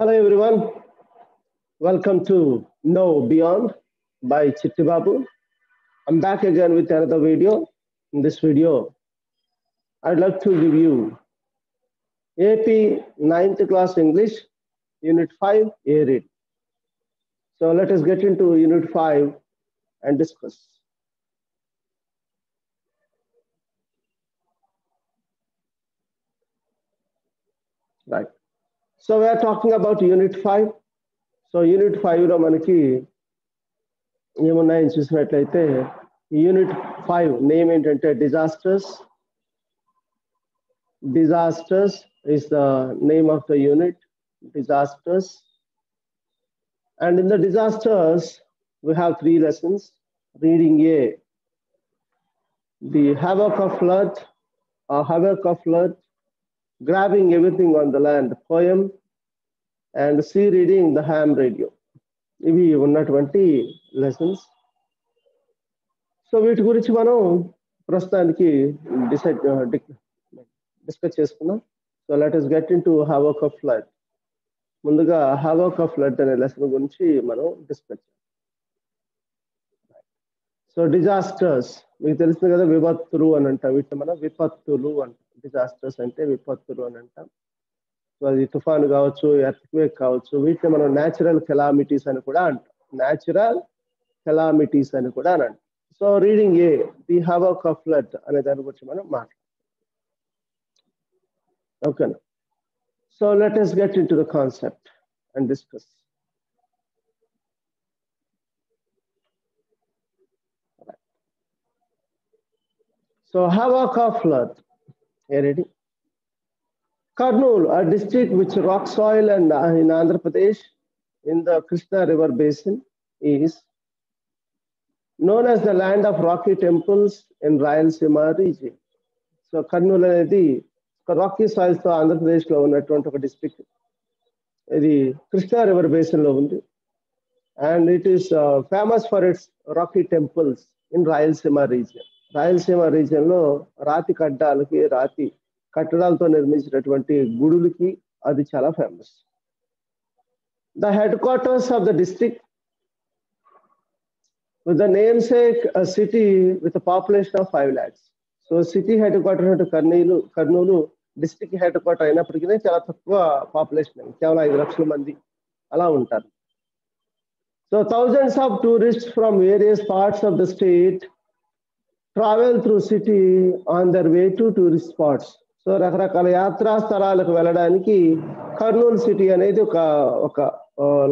Hello everyone, welcome to Know Beyond by Chitti Babu. I'm back again with another video. In this video, I'd like to review AP 9th class English, Unit 5, A read. So let us get into Unit 5 and discuss. Right. So we are talking about Unit 5. So Unit 5 లో మనకి ఏమున్నాయని చూసినట్లయితే unit 5 name ఏంటంటే disasters. Disasters is the name of the unit, disasters. And in the disasters, we have 3 lessons. Reading A, the havoc of flood, grabbing everything on the land, poem, and C, reading the ham radio. ఇవి ఉన్నటువంటి lessons. So వీటి గురించి మనం ప్రస్తుతానికి discuss చేసుకుందాం. So let us get into havoc of flood. ముందుగా havoc of flood అనే lesson గురించి మనం డిస్కస్ చేద్దాం. సో డిజాస్టర్స్ మీకు తెలుస్తుంది కదా, విపత్తులు అని అంటాం. వీటిని మనం విపత్తులు అంటాం. డిజాస్టర్స్ అంటే విపత్తులు అని అంటాం. సో అది తుఫాను కావచ్చు, ఎర్త్క్వేక్ కావచ్చు. వీటిని మనం న్యాచురల్ కెలామిటీస్ అని కూడా అంటాం. న్యాచురల్ కెలామిటీస్ అని కూడా అని అంటాం. So reading A, the havoc of flood అనే దాని గురించి మనం మాట్లాడతాం. ఓకేనా? So let us get into the concept and discuss. So havoc of flood. Are you ready? Kurnool, a district which rock soil and in Andhra Pradesh in the Krishna River basin, is known as the land of rocky temples in Rayalaseema region. So Kurnool అనేది Rocky soils తో ఆంధ్రప్రదేశ్ లో ఉన్నటువంటి ఒక district. ఇది Krishna river basin లో ఉంది. And it is famous for it's Rocky temples in Rayalaseema region. Rayalaseema region లో రాతి కట్టడాలతో నిర్మించినటువంటి గుడులకి అది చాలా famous. The head quarters of the district with the namesake city with population of 5 lakhs. So city head quarter అంటే Kurnool district head quarter అయినప్పటికీ చాలా తక్కువ population, కేవలం 5 లక్షల మంది అలా ఉంటారు. So thousands of tourists from various parts of the state travel through city on their way to tourist spots. So రకరకాల యాత్రా స్థలాలకు వెళ్ళడానికి కర్నూలు సిటీ అనేది ఒక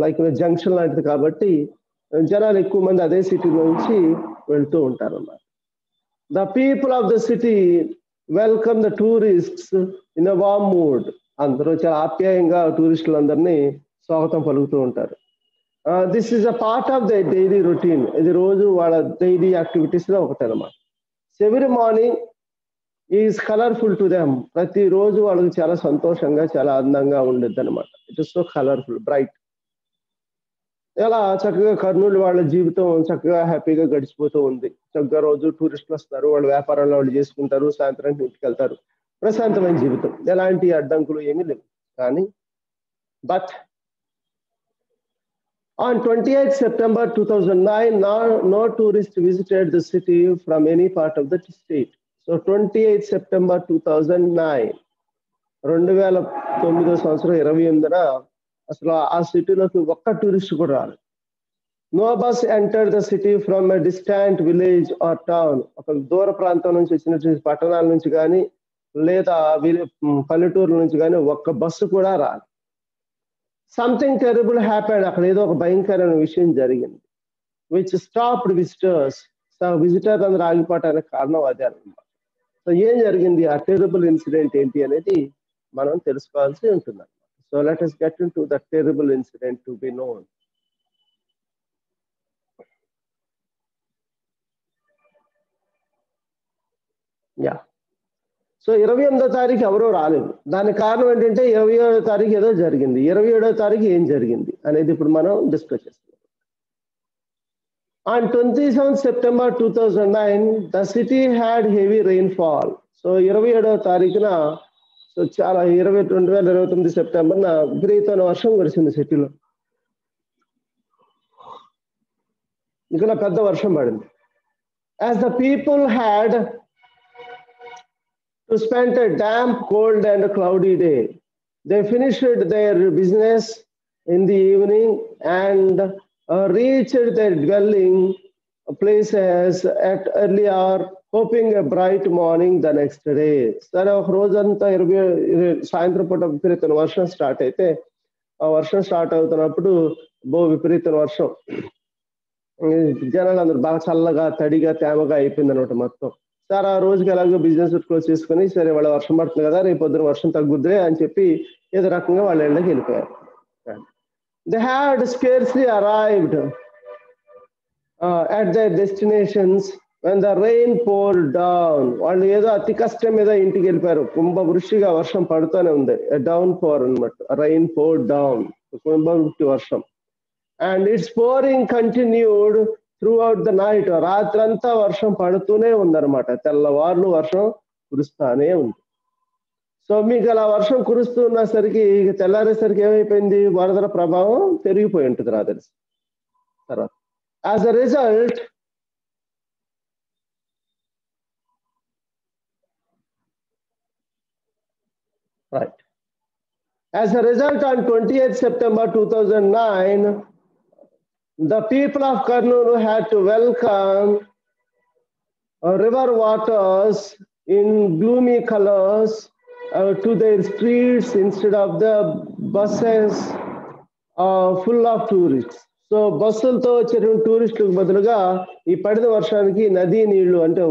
లైక్ జంక్షన్ లాంటిది. కాబట్టి జనాలు ఎక్కువ మంది అదే సిటీ నుంచి వెళ్తూ ఉంటారు అన్నమాట. The people of the city welcome the tourists in a warm mood. అందరూ చాలా ఆప్యాయంగా టూరిస్టులందరినీ స్వాగతం పలుకుతూ ఉంటారు. This is a part of the daily routine. ఇది రోజు వాళ్ళ డైలీ యాక్టివిటీస్ లో ఒకటి అనమాట. Every morning is colourful to them. ప్రతిరోజు వాళ్ళకి చాలా సంతోషంగా, చాలా అందంగా ఉండేది అనమాట. It is so colourful, bright. ఇలా చక్కగా కర్నూలు వాళ్ళ జీవితం చక్కగా హ్యాపీగా గడిచిపోతూ ఉంది. చక్కగా రోజు టూరిస్టులు వస్తారు, వాళ్ళ వ్యాపారాలు వాళ్ళు చేసుకుంటారు, సాయంత్రానికి ఇంటికి వెళ్తారు. ప్రశాంతమైన జీవితం, ఎలాంటి అడ్డంకులు ఏమీ లేవు. కానీ but on 28 September 2009, no tourist visited the city from any part of the state. So 28 September 2009, 2009 సంవత్సరం 28న అసలు ఆ సిటీలోకి ఒక్క టూరిస్ట్ కూడా రాలేదు. No bus enter the city from a distant village or town. ఒక దూర ప్రాంతం నుంచి వచ్చినటువంటి పట్టణాల నుంచి కానీ లేదా పల్లెటూరు నుంచి కానీ ఒక్క బస్సు కూడా రాదు. Something terrible happened. అక్కడ ఏదో ఒక భయంకరమైన విషయం జరిగింది. Which stopped visitors. విజిటర్ అందరూ ఆగిపోవటానికి కారణం అదే అనమాట. సో ఏం జరిగింది, ఆ టెరబుల్ ఇన్సిడెంట్ ఏంటి అనేది మనం తెలుసుకోవాల్సి ఉంటుంది అనమాట. So let us get into the terrible incident to be known. Yeah. So 28వ తారీఖు ఎవరో రాలేదు. దానికి కారణం ఏంటంటే 27వ తారీఖు ఏదో జరిగింది. 27వ తారీఖు ఏం జరిగింది అనేది ఇప్పుడు మనం డిస్కస్ చేస్తాం. On 27th September 2009, the city had heavy rainfall. So 27వ తారీఖున సో చాలా 2029 సెప్టెంబర్ విపరీతమైన వర్షం కురిసింది సిటీలో. ఇక్కడ పెద్ద వర్షం పడింది. As the people had to spend a damp, cold and cloudy day, they finished their business in the evening and reached their dwelling places at early hour, hoping a bright morning the next day. సరే, ఒక రోజంతా సాయంత్రం పూట విపరీతమైన వర్షం start అయితే, ఆ వర్షం స్టార్ట్ అవుతున్నప్పుడు విపరీతమైన వర్షం, జనాలు అందరూ బాగా చల్లగా తడిగా తేమగా అయిపోయింది అనమాట మొత్తం. సరే, ఆ రోజుకి ఎలాగో బిజినెస్ క్లోజ్ చేసుకుని, సరే వాళ్ళ వర్షం పడుతుంది కదా, రేపు పొద్దున వర్షం తగ్గుద్దే అని చెప్పి ఏదో రకంగా వాళ్ళ ఇళ్ళకి వెళ్ళిపోయారు. They had scarcely arrived at their destinations when the rain poured down. వాళ్ళు ఏదో అతి కష్టం మీద ఇంటికి వెళ్ళిపోయారు. కుంభవృష్టిగా వర్షం పడుతూనే ఉంది. డౌన్ పోర్ అనమాట, రైన్ పోర్ డౌన్, కుంభవృష్టి వర్షం. And it's pouring continued through out the night. రాత్రంతా వర్షం పడుతూనే ఉందన్నమాట, తెల్లవార్లు వర్షం కురుస్తానే ఉంది. సో మీకు అలా వర్షం కురుస్తున్నసరికి తెల్లారేసరికి ఏమైపోయింది, వరదల ప్రభావం పెరిగిపోయి ఉంటుంది నాకు తెలిసి. తర్వాత as a result on 28th September 2009, the people of Kurnool had to welcome river waters in gloomy colors to their streets instead of the buses full of tourists. So బస్సులతో వచ్చేటువంటి టూరిస్టులకు బదులుగా ఈ పడిన వర్షానికి నదీ నీళ్లు అంటే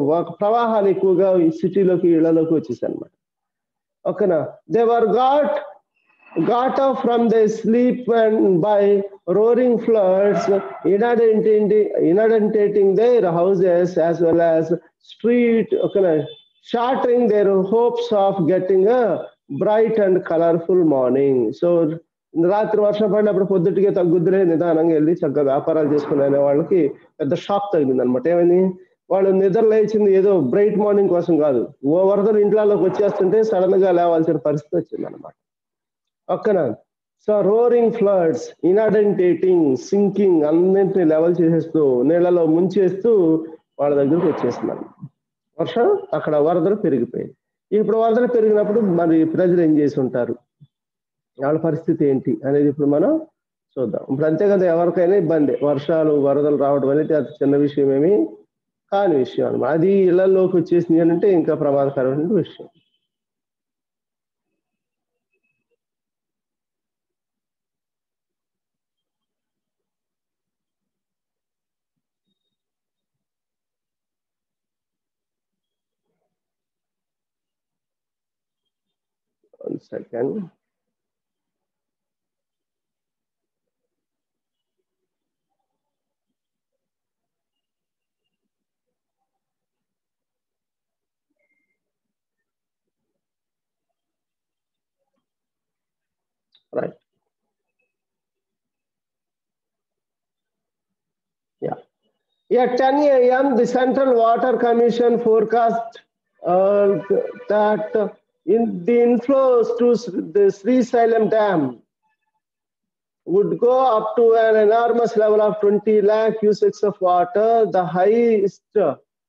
ప్రవాహాలు ఎక్కువగా ఈ సిటీలోకి ఇళ్లలోకి వచ్చేసాయి అనమాట. ఓకేనా. They were got up from their sleep and by roaring floods inundating their houses as well as street, shattering their hopes of getting a bright and colorful morning. So రాత్రి వర్షం పడినప్పుడు పొద్దుటికే తగ్గుద్దులే, నిదానంగా వెళ్ళి చక్కగా వ్యాపారాలు చేసుకునే వాళ్ళకి పెద్ద షాక్ తగిలింది అనమాట. ఏమని, వాళ్ళు నిద్ర లేచింది ఏదో బ్రైట్ మార్నింగ్ కోసం కాదు, వరదలు ఇంట్లోకి వచ్చేస్తుంటే సడన్ గా లేవాల్సిన పరిస్థితి వచ్చింది అనమాట. ఓకేనా. సో రోరింగ్ ఫ్లడ్స్, ఇన్అడెంటేటింగ్, సింకింగ్, అన్నింటినీ లెవెల్ చేసేస్తూ నీళ్లలో ముంచేస్తూ వాళ్ళ దగ్గరకు వచ్చేస్తున్నారు వర్షం. అక్కడ వరదలు పెరిగిపోయాయి. ఇప్పుడు వరదలు పెరిగినప్పుడు మరి ప్రజలు ఏం చేసి ఉంటారు, వాళ్ళ పరిస్థితి ఏంటి అనేది ఇప్పుడు మనం చూద్దాం. ఇప్పుడు అంతే కదా, ఎవరికైనా ఇబ్బంది, వర్షాలు వరదలు రావడం అనేది అది చిన్న విషయం ఏమి కాని విషయం అనమాట. అది ఇళ్లలోకి వచ్చేసింది అంటే ఇంకా ప్రమాదకరమైన విషయం. One second. Right. Yeah. At 10 a.m., the Central Water Commission forecast that in the inflows to the Srisailam Dam would go up to an enormous level of 20 lakh cusecs of water, the highest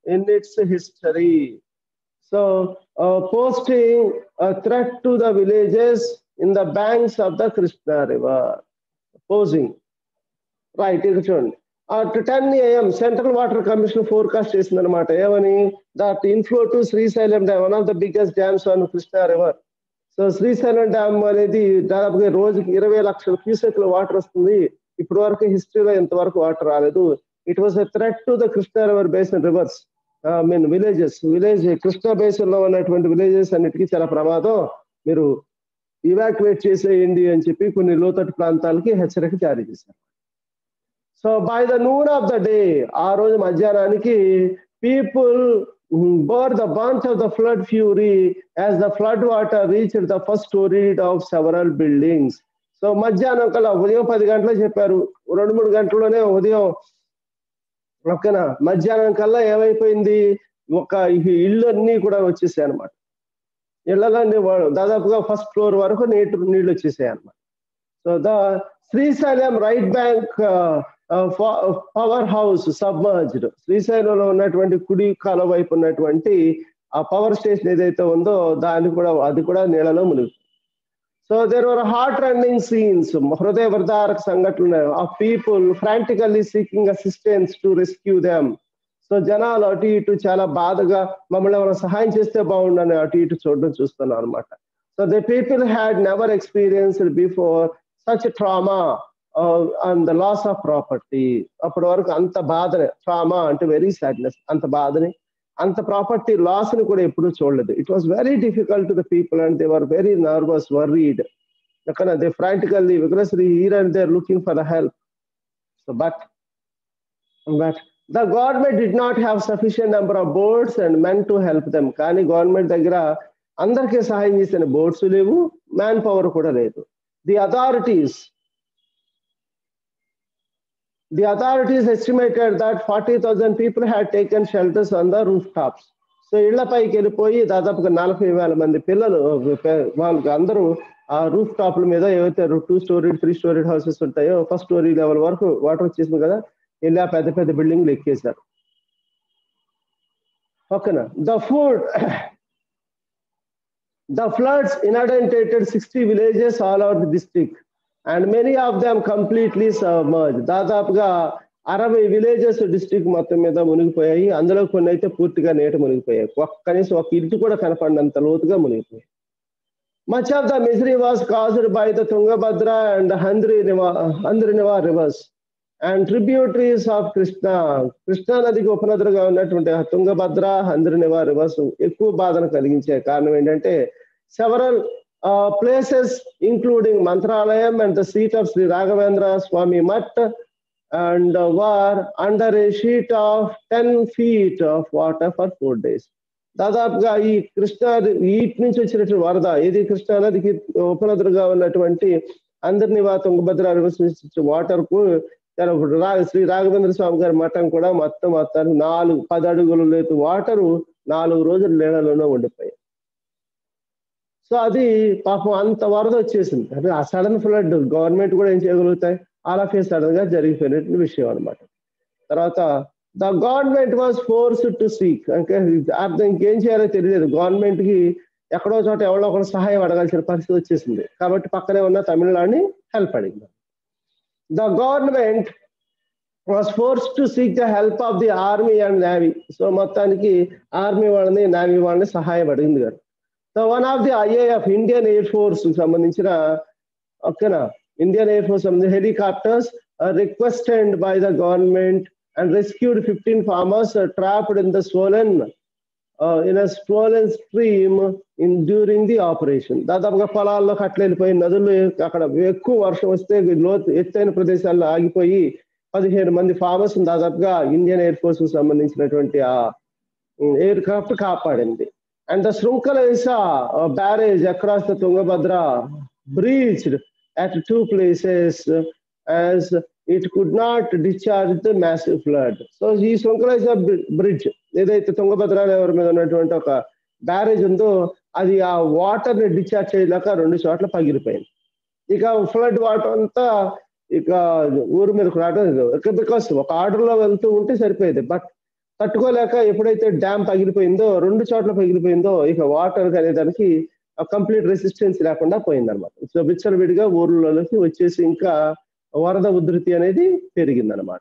in its history. So, posting a threat to the villages in the banks of the Krishna River. Posing. Right, ఇది చూడండి. At 10 a.m., Central Water Commission forecast చేసింది అనమాట. ఏమని, that inflow to Srisailam Dam, one of the biggest dams on Krishna River. So Srisailam dam అనేది దాదాపుగా రోజుకి 20 లక్షల క్యూసెక్ల water వస్తుంది. ఇప్పటి వరకు హిస్టరీలో ఇంతవరకు వాటర్ రాలేదు. It was a threat to the Krishna river basin reverse, village Krishna basin లో ఉన్నటువంటి విలేజెస్ అన్నిటికీ చాలా ప్రమాదం, మీరు ఇవాక్యువేట్ చేసేయండి అని చెప్పి కొన్ని లోతట్టు ప్రాంతాలకి హెచ్చరిక జారీ చేశారు. So by the noon of the day, ఆ రోజు మధ్యాహ్నానికి people bore the brunt of the flood fury as the flood water reached the first story of several buildings. So మధ్యాహ్నం కల్లా, ఉదయం 10 గంటలకు చెప్పారు, 2-3 గంటల్లోనే ఉదయం ఓకేనా, మధ్యాహ్నం కల్లా ఏమైపోయింది, ఒక ఇళ్ళు అన్నీ కూడా వచ్చేసాయి అనమాట. ఇళ్లలోని దాదాపుగా ఫస్ట్ ఫ్లోర్ వరకు నీళ్లు వచ్చేసాయి అన్నమాట. So the Srisailam right bank power house submerged. శ్రీశైలంలో ఉన్నటువంటి కుడి కాల వైపు ఉన్నటువంటి ఆ పవర్ స్టేషన్ ఏదైతే ఉందో అది కూడా నీళ్ళలో మునిగి. So there were heart running scenes, హృదయ విదారక సంఘటనలు of people frantically seeking assistance to rescue them. So జనాలు అటు ఇటు చాలా బాధగా మమ్మల్ని ఎవరైనా సహాయం చేస్తే బాగుండని అటు ఇటు చూస్తున్నాం అనమాట. So the people had never experienced before such trauma and the loss of property. అప్పటి వరకు అంత బాధని, ట్రామా అంటే వెరీ సాడ్నెస్, అంత బాధని, అంత ప్రాపర్టీ లాస్ ని కూడా ఎప్పుడూ చూడలేదు. It was very difficult to the people and they were very nervous, worried. They frantically vigorously here and there looking for the help. So but the government did not have sufficient number of boats and men to help them. కానీ government దగ్గర అందరికీ సహాయం చేసిన boats లేవు, man power కూడా లేదు. The authorities estimated that 40,000 people had taken shelters on the rooftops. So ఇళ్లపైకి వెళ్ళిపోయి దాదాపుగా 40,000 మంది పిల్లలు వాళ్ళకి అందరూ ఆ రూఫ్ టాప్ల మీద ఏవైతే 2 స్టోరీడ్ 3 స్టోరీడ్ హౌసెస్ ఉంటాయో ఫస్ట్ స్టోరీ లెవెల్ వరకు వాటర్ వచ్చేసింది కదా, ఇలా పెద్ద పెద్ద బిల్డింగ్లు ఎక్కేశారు. ఓకేనా. The floods inundated 60 villages all over the district and many of them completely submerged. దాదాపుగా 60 విలేజెస్ డిస్ట్రిక్ట్ మొత్తం మీద మునిగిపోయాయి. అందులో కొన్ని అయితే పూర్తిగా నీట మునిగిపోయాయి, కనీసం ఒక ఇల్లు కూడా కనపడినంత లోతుగా మునిగిపోయాయి. Much of the misery was caused by the Tungabhadra and the Handriniva rivers and tributaries of Krishna. Krishna నదికి ఉపనదులుగా ఉన్నటువంటి తుంగభద్ర, హంద్రినివా రివర్స్ ఎక్కువ బాధను కలిగించే కారణం ఏంటంటే several places including Mantralayam and the seat of Shri Raghavendra Swami Math and were under a sheet of 10 feet of water for 4 days. దాదాపుగా ఈ కృష్ణా వీటి నుంచి వచ్చినటువంటి వరద, ఇది కృష్ణా నదికి ఉపనదులుగా ఉన్నటువంటి హంద్రినివా తుంగభద్ర రివర్స్ నుంచి వాటర్ కు శ్రీ రాఘవేంద్ర స్వామి గారి మఠం కూడా మొత్తం 10 అడుగుల లేతు వాటరు 4 రోజులు నీళ్ళలోనే ఉండిపోయాయి. సో అది పాపం అంత వరద వచ్చేసింది. అంటే ఆ సడన్ ఫ్లడ్ గవర్నమెంట్ కూడా ఏం చేయగలుగుతాయి, ఆల్ ఆఫ్ ఏ సడన్ గా జరిగిపోయినటువంటి విషయం అనమాట. తర్వాత the government was forced to seek, అంటే అర్థం ఇంకేం చేయాలో తెలియదు. గవర్నమెంట్ కి ఎక్కడో చోట ఎవరో ఒకరు సహాయం అడగాల్సిన పరిస్థితి వచ్చేసింది కాబట్టి పక్కనే ఉన్న తమిళనాడుని హెల్ప్ అడిగింది. The government was forced to seek the help of the army and navy. So మొత్తానికి ఆర్మీ వాళ్ళని, నేవీ వాళ్ళని సహాయం అడిగింది కదా. So one of the IAF Indian air force సంబంధించిన ఇండియన్ ఎయిర్ ఫోర్స్ సంబంధించిన helicopters requested by the government and rescued 15 farmers trapped in the swollen stream during the operation. దాదాపుగా పొలాల్లో కట్టలు వెళ్ళిపోయి, నదులు అక్కడ ఎక్కువ వర్షం వస్తే ఎత్తైన ప్రదేశాల్లో ఆగిపోయి 15 మంది ఫార్మర్స్ దాదాపుగా ఇండియన్ ఎయిర్ ఫోర్స్ కు సంబంధించినటువంటి ఆ ఎయిర్ క్రాఫ్ట్ కాపాడింది. అండ్ ద శృంఖలేశా barrage across the Tungabhadra breached at 2 places as it could not discharge the massive flood. So ఈ శృంఖలేశా బ్రిడ్జ్ ఏదైతే తుంగభద్ర ఎవరి మీద ఉన్నటువంటి ఒక బ్యారేజ్ ఉందో అది ఆ వాటర్ ని డిశ్చార్జ్ చేయలేక 2 చోట్ల పగిలిపోయింది. ఇక ఫ్లడ్ వాటర్ అంతా ఇక ఊరి మీదకు రావడం, బికాస్ ఒక ఆర్డర్ లో వెళ్తూ ఉంటే సరిపోయేది. బట్ తట్టుకోలేక ఎప్పుడైతే డ్యామ్ పగిలిపోయిందో, 2 చోట్ల పగిలిపోయిందో, ఇక వాటర్ అనేదానికి కంప్లీట్ రెసిస్టెన్స్ లేకుండా పోయిందనమాట. సో విచ్చలవిడిగా ఊర్లలోకి వచ్చేసి ఇంకా వరద ఉధృతి అనేది పెరిగిందనమాట.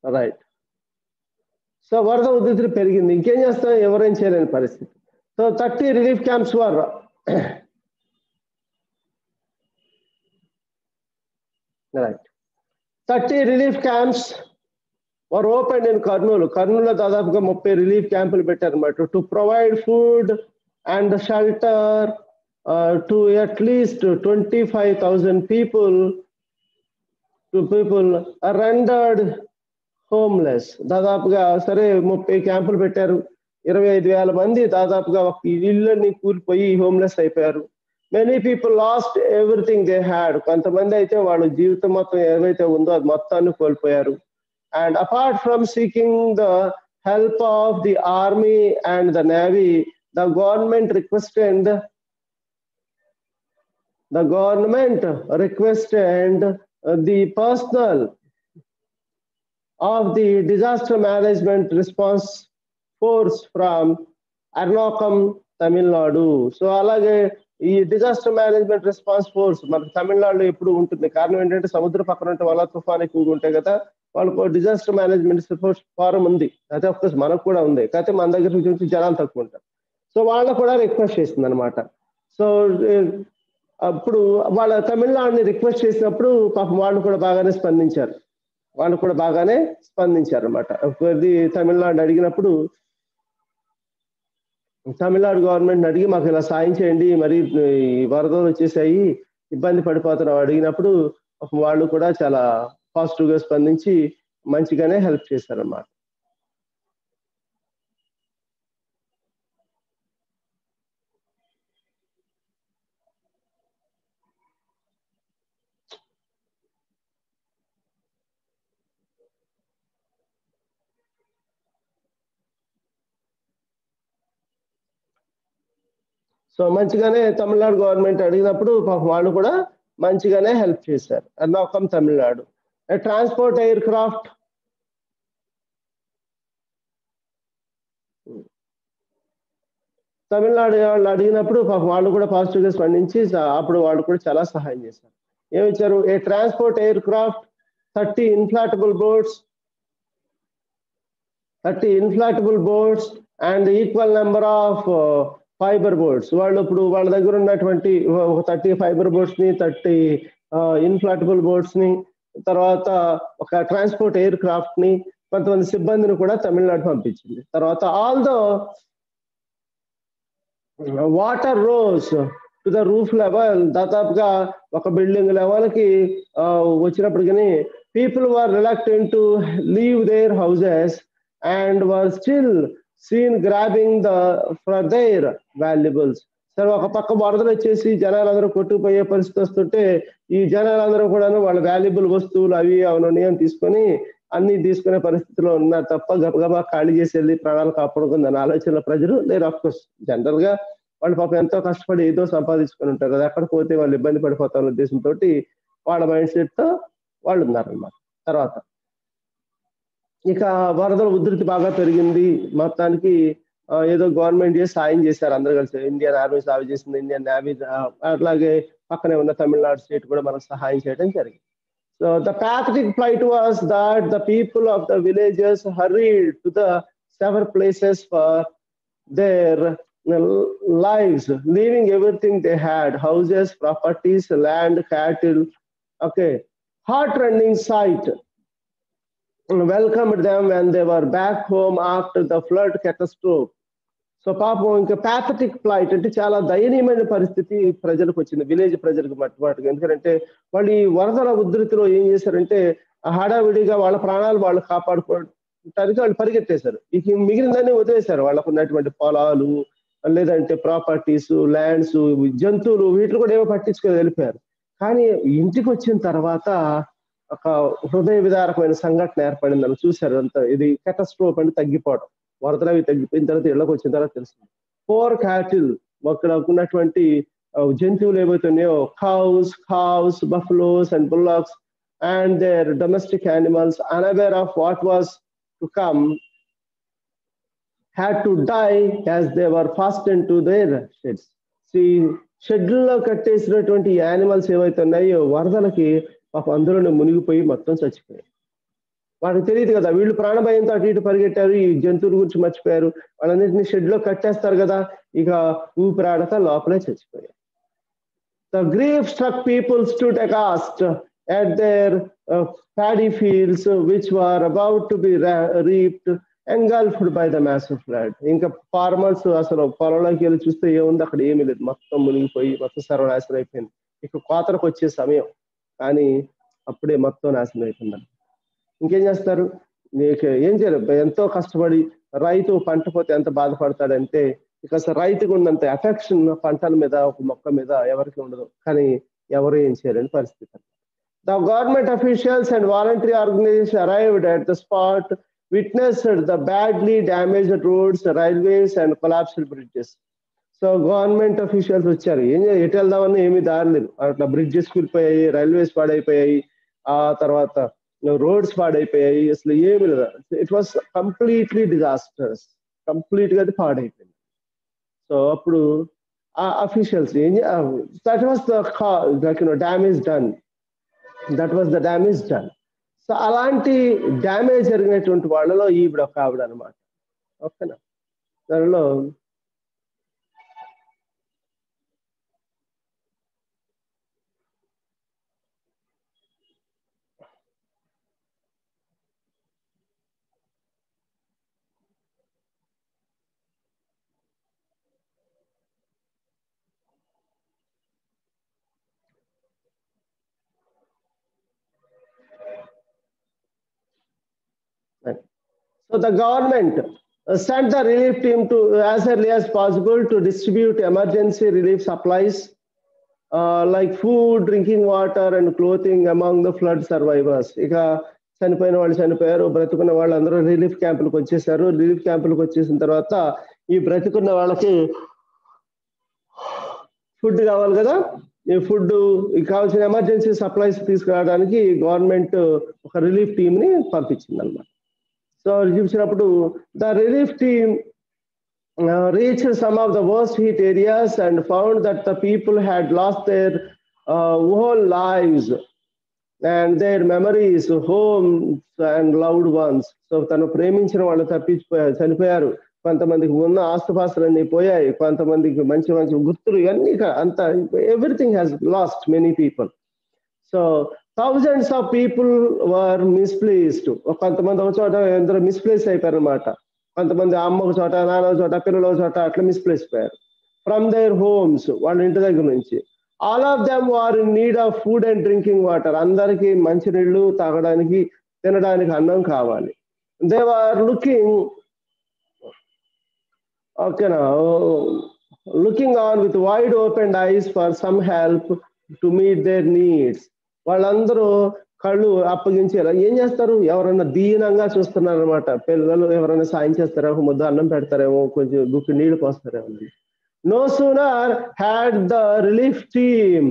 రైట్. సో వరద ఉధృతి పెరిగింది, ఇంకేం చేస్తాం, ఎవరేం చేయలేని పరిస్థితి. So 30 relief camps were right 30 relief camps were open in Kurnool. కర్నూలులో దాదాపుగా 30 రిలీఫ్ క్యాంపులు పెట్టారన్నమాట. To provide food and shelter to at least 25,000 people rendered homeless. దాదాపుగా సరే 30 క్యాంపులు పెట్టారు. 25,000 మంది దాదాపుగా ఒక ఇళ్ళని కూలిపోయి హోమ్లెస్ అయిపోయారు. Many people lost everything they had. కొంతమంది అయితే వాళ్ళ జీవితం మొత్తం ఏవైతే ఉందో అది మొత్తాన్ని కోల్పోయారు. And apart from seeking the help of the army and the navy, the government requested the personnel of the disaster management response force from Ernakulam, Tamil Nadu. So అలాగే ఈ డిజాస్టర్ మేనేజ్మెంట్ రెస్పాన్స్ ఫోర్స్ మనకు తమిళనాడులో ఎప్పుడు ఉంటుంది. కారణం ఏంటంటే సముద్ర పక్కన ఉంటే వాళ్ళ తుఫాన్ ఎక్కువగా ఉంటాయి కదా, వాళ్ళకు డిజాస్టర్ మేనేజ్మెంట్ ఫోరం ఉంది. అయితే ఆఫ్ కోర్స్ మనకు కూడా ఉంది, కాకపోతే మన దగ్గర నుంచి జనాలు తక్కువ ఉంటారు. సో వాళ్ళకు కూడా రిక్వెస్ట్ చేసింది అనమాట. సో అప్పుడు వాళ్ళ తమిళనాడుని రిక్వెస్ట్ చేసినప్పుడు పాపం వాళ్ళు కూడా బాగానే స్పందించారు అనమాట. తమిళనాడు అడిగినప్పుడు తమిళనాడు గవర్నమెంట్ అడిగి మాకు ఇలా సాయం చేయండి, మరి వరదలు వచ్చేసాయి, ఇబ్బంది పడిపోతున్నాం అడిగినప్పుడు వాళ్ళు కూడా చాలా పాజిటివ్ గా స్పందించి మంచిగానే హెల్ప్ చేశారన్నమాట. సో మంచిగానే తమిళనాడు గవర్నమెంట్ అడిగినప్పుడు వాళ్ళు కూడా మంచిగానే హెల్ప్ చేశారు. Ernakulam Tamil Nadu. Transport air craft Tamil Nadu వాళ్ళు అడిగినప్పుడు వాళ్ళు కూడా పాజిటివ్ గా స్పందించి అప్పుడు వాళ్ళు కూడా చాలా సహాయం చేశారు. ఏమిచ్చారు? A transport aircraft, 30 inflatable boats and equal number of fibre boats. వాళ్ళు ఇప్పుడు వాళ్ళ దగ్గర ఉన్నటువంటి 30 ఫైబర్ బోట్స్ ని, 30 ఇన్ఫ్లాటబుల్ బోట్స్ ని, తర్వాత ఒక ట్రాన్స్పోర్ట్ ఎయిర్ క్రాఫ్ట్ ని, కొంతమంది సిబ్బందిని కూడా తమిళనాడు పంపించింది. తర్వాత all the water rose to the roof level, దాదాపుగా ఒక బిల్డింగ్ లెవెల్ కి వచ్చినప్పటికీ people were reluctant to leave their houses and were still seen grabbing for their valuables. సరే, ఒక పక్క వరదలు వచ్చేసి జనాలందరూ కొట్టుకుపోయే పరిస్థితి వస్తుంటే ఈ జనాలందరూ కూడా వాళ్ళ వాల్యుబుల్ వస్తువులు అవి అవన్నీ తీసుకొని అన్ని తీసుకునే పరిస్థితిలో ఉన్నారు తప్ప గబగబా ఖాళీ చేసి వెళ్ళి ప్రాణాలు కాపాడుకుందని ఆలోచనలో ప్రజలు లేరు. ఆఫ్ కోర్స్ జనరల్ గా వాళ్ళు పాపం ఎంతో కష్టపడి ఏదో సంపాదించుకొని ఉంటారు కదా, ఎక్కడ పోతే వాళ్ళు ఇబ్బంది పడిపోతారన్న ఉద్దేశంతో వాళ్ళ మైండ్ సెట్ తో వాళ్ళు ఉన్నారన్నమాట. తర్వాత ఇక వరదల ఉధృతి బాగా పెరిగింది. మొత్తానికి ఏదో గవర్నమెంట్ చేసి సాయం చేశారు అందరూ కలిసి. ఇండియన్ ఆర్మీ సాయం చేసింది, ఇండియన్ నేవీ, అట్లాగే పక్కనే ఉన్న తమిళనాడు స్టేట్ కూడా మనకు సహాయం చేయడం జరిగింది. So the pathetic plight was that the people of the villages hurried to the several places for their lives, leaving everything they had, houses, properties, land, cattle. Okay, heart-rending sight welcomed them when they were back home after the flood catastrophe. So పాపం ఇంకా pathetic plight అంటే చాలా దయనీయమైన పరిస్థితి ప్రజలకు వచ్చింది, village ప్రజలకు మట్టుబాటుగా. ఎందుకంటే వాళ్ళు ఈ వరదల ఉధృతిలో ఏం చేశారంటే హడావిడిగా వాళ్ళ ప్రాణాలు వాళ్ళు కాపాడుకోవడానికి వాళ్ళు పరిగెత్తేశారు. ఇక మిగిలిందని వదిలేశారు. వాళ్ళకు ఉన్నటువంటి పొలాలు, లేదంటే ప్రాపర్టీస్, ల్యాండ్స్, జంతువులు, వీటిని కూడా ఏమో పట్టించుకొని వెళ్ళిపోయారు. కానీ ఇంటికి వచ్చిన తర్వాత ఒక హృదయ విదారకమైన సంఘటన ఏర్పడిందని చూశారు. అంతా ఇది కెటాస్ట్రోఫ్ అంటే తగ్గిపోవడం. వరదలు అవి తగ్గిపోయిన తర్వాత ఇళ్ళకి వచ్చిన తర్వాత తెలిసింది. పోర్ క్యాటిల్, అక్కడ ఉన్నటువంటి జంతువులు ఏవైతున్నాయో, cows, buffaloes and bullocks and their domestic animals, unaware of what was to come, had to die as they were fastened to their sheds. షెడ్లలో కట్టేసినటువంటి యానిమల్స్ ఏవైతే ఉన్నాయో వరదలకి పాపం అందులోనే మునిగిపోయి మొత్తం చచ్చిపోయాయి. వాళ్ళకి తెలియదు కదా, వీళ్ళు ప్రాణభయంతో అటు ఇటు పరిగెట్టారు, ఈ జంతువుల గురించి మర్చిపోయారు. వాళ్ళన్నింటినీ షెడ్ లో కట్టేస్తారు కదా, ఇక ఊపిరాడక లోపలే చచ్చిపోయారు. The grief struck people stood aghast at their paddy fields which were about to be reaped, engulfed by the massive flood. ఇంకా ఫార్మర్స్ అసలు పొలంలోకి వెళ్ళి చూస్తే ఏముంది, అక్కడ ఏమీ లేదు, మొత్తం మునిగిపోయి మొత్తం సర్వనాశనం అయిపోయింది. ఇక కోతలకు వచ్చే సమయం, కానీ అప్పుడే మొత్తం నాశనం అయిపోయింది. ఇంకేం చేస్తారు, నీకు ఏం చేయలేదు, ఎంతో కష్టపడి రైతు పంట పోతే ఎంత బాధపడతాడంటే ఇక రైతుకు ఉన్నంత ఎఫెక్షన్ పంటల మీద ఒక మొక్క మీద ఎవరికి ఉండదు, కానీ ఎవరు ఏం చేయలేని పరిస్థితి. The government officials and voluntary organizations arrived at the spot, witnessed the badly damaged roads, railways and collapsed bridges. So government officials వచ్చారు, ఎటు వెళ్దామని ఏమీ దారి లేదు, అట్లా బ్రిడ్జెస్ కూలిపోయాయి, రైల్వేస్ పాడైపోయాయి, ఆ తర్వాత రోడ్స్ పాడైపోయాయి, అసలు ఏమి లేదు. It was completely disasters, complete గా అది పాడైపోయింది. సో అప్పుడు ఆ officials that was the damage done, that was the damage done. So అలాంటి డ్యామేజ్ జరిగినటువంటి వాళ్ళలో ఈవిడ ఒక ఆవిడ అనమాట. ఓకేనా, దానిలో so the government sent the relief team to as early as possible to distribute emergency relief supplies like food, drinking water and clothing among the flood survivors. ఇక చనిపోయిన వాళ్ళు చనిపోయారు, బ్రతుకున్న వాళ్ళు అందరూ రిలీఫ్ క్యాంపులకు వచ్చేసారు. రిలీఫ్ క్యాంపులకు వచ్చేసిన తర్వాత ఈ బ్రతుకున్న వాళ్ళకి ఫుడ్ కావాలి కదా, ఈ ఫుడ్ కావాల్సిన ఎమర్జెన్సీ సప్లైస్ తీసుకురావడానికి గవర్నమెంట్ ఒక రిలీఫ్ టీమ్ ని పంపించింది అనమాట. సో చూసినప్పుడు the relief team reached some of the worst hit areas and found that the people had lost their whole lives and their memories, homes and loved ones. So తను ప్రేమించిన వాళ్ళు చనిపోయారు, కొంతమందికి ఉన్న ఆస్తుపాస్తులన్నీ పోయాయి, కొంతమందికి మంచి మంచి గుర్తులు ఇవన్నీ అంత everything has lost many people. So thousands of people were misplaced. కొంతమంది ఒక చోట ఎందరో మిస్ప్లేస్ అయిపోయారు అనమాట. కొంతమంది అమ్మ ఒక చోట, నాన్న ఒక చోట, పిల్లలు ఒక చోట అట్లా మిస్ప్లేస్ అయిపోయారు ఫ్రమ్ దేర్ హోమ్స్, వాళ్ళ ఇంటి దగ్గర నుంచి. All of them are in need of food and drinking water. అందరికీ మంచినీళ్ళు, తాగడానికి తినడానికి అన్నం కావాలి. They are looking on with wide open eyes for some help to meet their needs. వాళ్ళందరూ కళ్ళు అప్పగించేలా ఏం చేస్తారు, ఎవరైనా దీనంగా చూస్తున్నారు అనమాట. పిల్లలు ఎవరైనా సాయం చేస్తారేమో, ఒక ముద్ద అన్నం పెడతారేమో, కొంచెం గుక్కి నీళ్లు పోస్తారేమో. No sooner had the relief team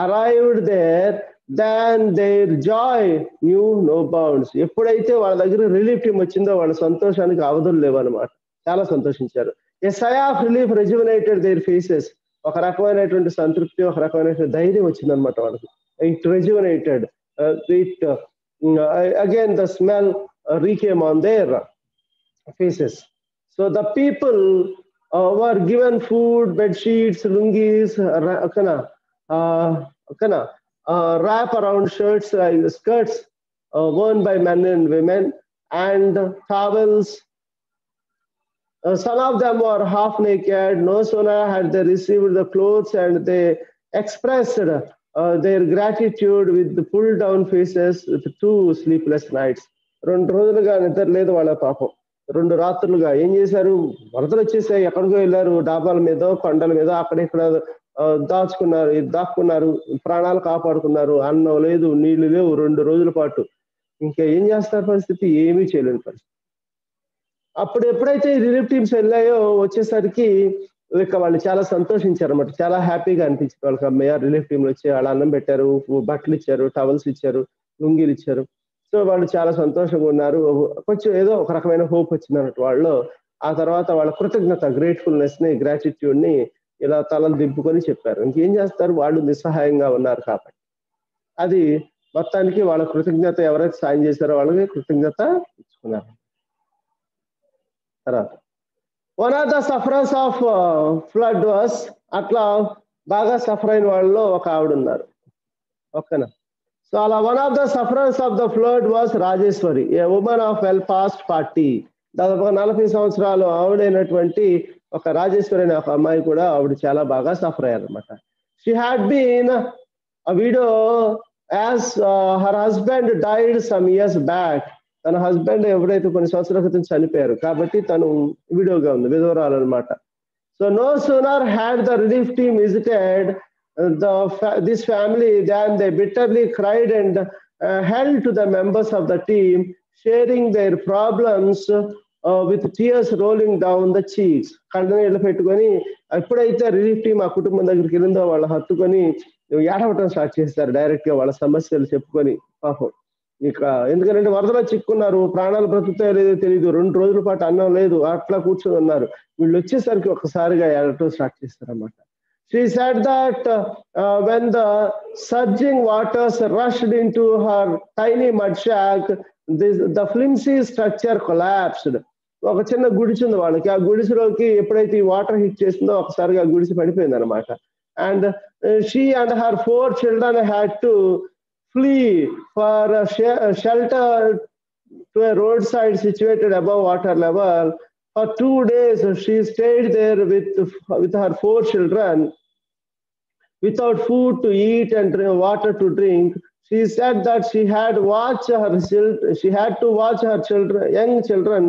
arrived there than their joy knew no bounds. ఎప్పుడైతే వాళ్ళ దగ్గర రిలీఫ్ టీం వచ్చిందో వాళ్ళ సంతోషానికి అవధులు లేవు అనమాట. చాలా సంతోషించారు. ఏ సై ఆఫ్ రిలీఫ్ రెజ్యునేటెడ్ దేర్ ఫేసెస్. ఒక రకమైనటువంటి సంతృప్తి, ఒక రకమైనటువంటి ధైర్యం వచ్చిందనమాట వాళ్ళకి. It rejuvenated. Again the smell recame on their faces. So the people were given food, bed sheets, lungis, wrap around shirts, skirts worn by men and women, and towels. Some of them were half naked. No sooner had they received the clothes and they expressed their gratitude with the pull down faces with 2 sleepless nights. 2 రోజులుగా నిద్ర లేదు వాళ్ళ పాపం. 2 రాత్రులుగా ఏం చేశారు, వరదలు వచ్చేసాయి, ఎక్కడికో వెళ్ళారు, డాబాల మీద, కొండల మీద, అక్కడెక్కడ దాక్కున్నారు, ప్రాణాలు కాపాడుకున్నారు. అన్నం లేదు, నీళ్లు లేవు 2 రోజుల పాటు. ఇంకా ఏం చేస్తారు, పరిస్థితి ఏమీ చేయలేని పరిస్థితి. అప్పుడు ఎప్పుడైతే రిలీఫ్ టీమ్స్ వెళ్ళాయో వచ్చేసరికి ఇక వాళ్ళు చాలా సంతోషించారు అనమాట. చాలా హ్యాపీగా అనిపించింది వాళ్ళకి. అమ్మయ్య, రిలీఫ్ టీంలు వచ్చి వాళ్ళు అన్నం పెట్టారు, బట్టలు ఇచ్చారు, టవల్స్ ఇచ్చారు, లుంగీలు ఇచ్చారు. సో వాళ్ళు చాలా సంతోషంగా ఉన్నారు. కొంచెం ఏదో ఒక రకమైన హోప్ వచ్చింది అన్నట్టు వాళ్ళు. ఆ తర్వాత వాళ్ళ కృతజ్ఞత, గ్రేట్ఫుల్నెస్ ని, గ్రాటిట్యూడ్ ని ఇలా తలలు దింపుకొని చెప్పారు. ఇంకేం చేస్తారు, వాళ్ళు నిస్సహాయంగా ఉన్నారు కాబట్టి. అది మొత్తానికి వాళ్ళ కృతజ్ఞత, ఎవరైతే సాయం చేశారో వాళ్ళకి కృతజ్ఞత ఇచ్చుకున్నారు. తర్వాత one of the sufferers of flood was, అట్లా బాగా సఫర్ అయిన వాళ్ళలో ఒక ఆవిడ ఉన్నారు. ఓకేనా. సో అలా one of the sufferers of the flood was Rajeshwari, A women of well past 40. దాదాపు 40 సంవత్సరాలు ఆవిడైనటువంటి ఒక రాజేశ్వరి అనే ఒక అమ్మాయి కూడా ఆవిడ చాలా బాగా సఫర్ అయ్యారు అనమాట. She had been a widow as her husband died some years back. తన హస్బెండ్ ఎవరైతే కొన్ని సంవత్సరాల క్రితం చనిపోయారు కాబట్టి తను విడోగా ఉంది, విధవరాలు అనమాట. So no sooner had the relief team visited this family than they bitterly cried and held to the members of the team, sharing their problems with tears rolling down the cheeks. కళ్ళనీళ్ళు పెట్టుకొని ఎప్పుడైతే relief team ఆ కుటుంబం దగ్గరికి వెళ్ళిందో వాళ్ళు హత్తుకొని ఏడవటం start చేస్తారు డైరెక్ట్ గా వాళ్ళ సమస్యలు చెప్పుకొని. పాపం ఇక ఎందుకంటే వరదలో చిక్కున్నారు, ప్రాణాలు బ్రతుకుతాయో లేదో తెలియదు, 2 రోజుల పాటు అన్నం లేదు, అట్లా కూర్చొని ఉన్నారు. వీళ్ళు వచ్చేసరికి ఒకసారిగా ఏడవటం స్టార్ట్ చేస్తారు అన్నమాట. She said that when the surging waters rushed into her tiny mud shack, the flimsy structure collapsed. ఒక చిన్న గుడిసె ఉంది వాళ్ళకి, ఆ గుడిసెలోకి ఎప్పుడైతే ఈ వాటర్ హిట్ చేసిందో ఒకసారిగా ఆ గుడిసె పడిపోయింది అనమాట. And she and her 4 children had to flee for shelter to a roadside situated above water level. For 2 days, she stayed there with her 4 children without food to eat and water to drink. She said that she had to watch her children, young children,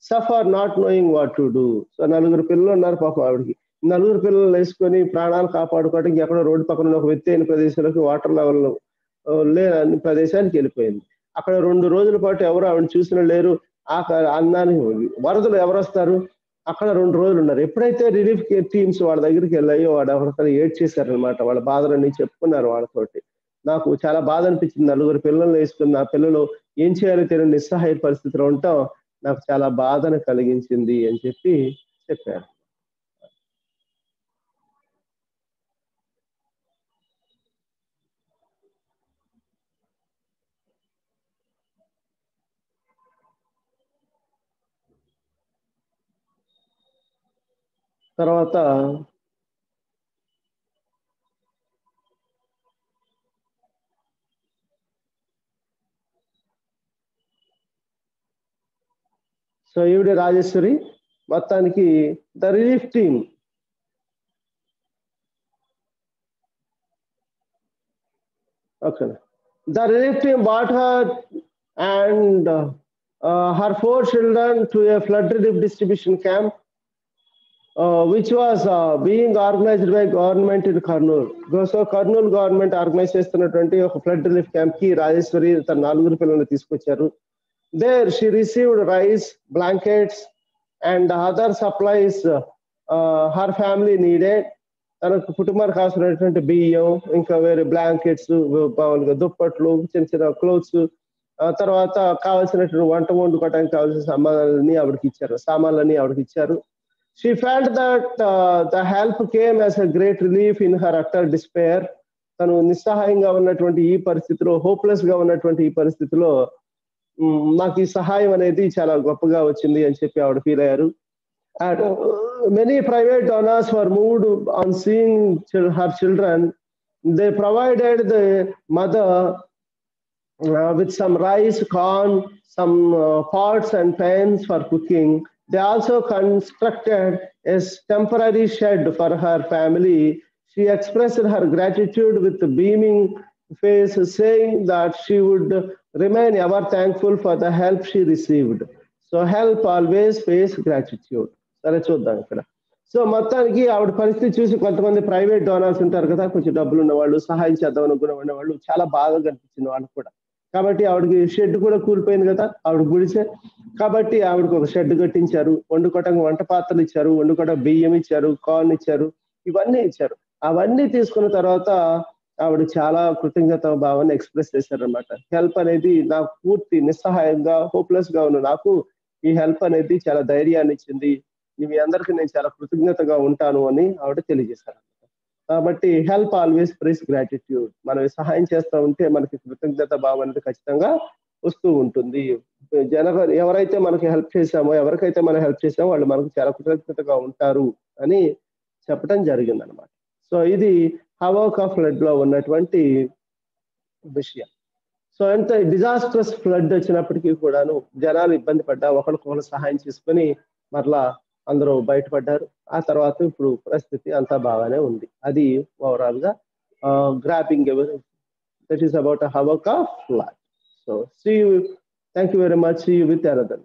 suffer not knowing what to do. So 4 పిల్లలు ఉన్నారు పాపం ఆవిడకి. 4 పిల్లలు వేసుకొని ప్రాణాలు కాపాడుకోవడానికి ఎక్కడో road పక్కన ఒక ఎత్తైన ప్రదేశాలకు వాటర్ లెవెల్ లేని ప్రదేశానికి వెళ్ళిపోయింది. అక్కడ 2 రోజుల పాటు ఎవరు ఆవిడ చూసిన లేరు. ఆ అన్నానికి వరదలు ఎవరు వస్తారు, అక్కడ 2 రోజులు ఉన్నారు. ఎప్పుడైతే రిలీఫ్ టీమ్స్ వాళ్ళ దగ్గరికి వెళ్ళాయో వాడు ఎవరికైనా ఏడ్చేశారనమాట. వాళ్ళ బాధలన్నీ చెప్పుకున్నారు వాళ్ళతోటి. నాకు చాలా బాధ అనిపించింది. 4 పిల్లలు వేసుకున్న ఆ పిల్లలు ఏం చేయాలో తెలియని నిస్సహాయ పరిస్థితిలో ఉంటాం నాకు చాలా బాధను కలిగించింది అని చెప్పి చెప్పారు. తర్వాత సో ఈవిడ రాజేశ్వరి మొత్తానికి the relief team the relief team brought her and her 4 children to a flood relief distribution camp, which was being organized by government in Kurnool. So Kurnool government organized చేస్తున్నటువంటి ఒక ఫ్లడ్ రిలీఫ్ క్యాంప్ కి రాజేశ్వరి తన 4 పిల్లల్ని తీసుకొచ్చారు. There she received rice, blankets and other supplies her family needed. తనకు కుటుంబానికి కావాల్సినటువంటి బియ్యం, ఇంకా వేరే బ్లాంకెట్స్, దుప్పట్లు, చిన్న చిన్న క్లోత్స్, తర్వాత కావాల్సినటువంటి వంట వండుకోవడానికి కావాల్సిన సామాన్లన్నీ ఆవిడకి ఇచ్చారు. She felt that the help came as a great relief in her utter despair. తను నిస్సహాయంగా ఉన్నటువంటి ఈ పరిస్థితిలో, హోప్లెస్ గా ఉన్నటువంటి ఈ పరిస్థితిలో నాకు ఈ సహాయం అనేది చాలా గొప్పగా వచ్చింది అని చెప్పి ఆవిడ ఫీల్ అయ్యారు. And many private donors were moved on seeing her children. They provided the mother with some rice, corn, some pots and pans for cooking. They also constructed a temporary shed for her family. She expressed her gratitude with a beaming face, saying that she would remain ever thankful for the help she received. So help always face gratitude. సరే చూద్దాం ఇక్కడ. So మొత్తానికి ఆవిడ పరిస్థితి చూసి కొంతమంది private donors ఉంటారు కదా, కొంచెం డబ్బులు ఉన్న వాళ్ళు, సహాయం చేద్దాం అనుకున్న వాళ్ళు చాలా బాగా కనిపించింది వాళ్ళకి కూడా. కాబట్టి ఆవిడకి షెడ్ కూడా కూలిపోయింది కదా, ఆవిడ గుడిసే. కాబట్టి ఆవిడకి ఒక షెడ్ కట్టించారు, వండుకోవటానికి వంట పాత్రలు ఇచ్చారు, వండుకోవడానికి బియ్యం ఇచ్చారు, కార్న్ ఇచ్చారు, ఇవన్నీ ఇచ్చారు. అవన్నీ తీసుకున్న తర్వాత ఆవిడ చాలా కృతజ్ఞత భావాన్ని ఎక్స్ప్రెస్ చేశారనమాట. హెల్ప్ అనేది నాకు పూర్తి నిస్సహాయంగా, హోప్లెస్ గా ఉన్న నాకు ఈ హెల్ప్ అనేది చాలా ధైర్యాన్ని ఇచ్చింది, మీ అందరికీ నేను చాలా కృతజ్ఞతగా ఉంటాను అని ఆవిడ తెలియజేశారు. కాబట్టి హెల్ప్ ఆల్వేస్ ప్రైస్ గ్రాటిట్యూడ్. మనం సహాయం చేస్తూ ఉంటే మనకి కృతజ్ఞత భావం అనేది ఖచ్చితంగా వస్తూ ఉంటుంది. ఎవరైతే మనకి హెల్ప్ చేశామో, ఎవరికైతే మనం హెల్ప్ చేసామో వాళ్ళు మనకు చాలా కృతజ్ఞతగా ఉంటారు అని చెప్పడం జరిగింది అనమాట. సో ఇది హవోకా ఫ్లడ్ లో ఉన్నటువంటి విషయం. సో ఎంత డిజాస్ట్రస్ ఫ్లడ్ వచ్చినప్పటికీ కూడాను జనాలు ఇబ్బంది పడ్డా ఒకరికొకరు సహాయం చేసుకొని మరలా అందరూ బయటపడ్డారు. ఆ తర్వాత ఇప్పుడు పరిస్థితి అంతా బాగానే ఉంది. అది ఓవరాల్ గా grappling that is about havoc of flood. So see you thank you very much. See you with another.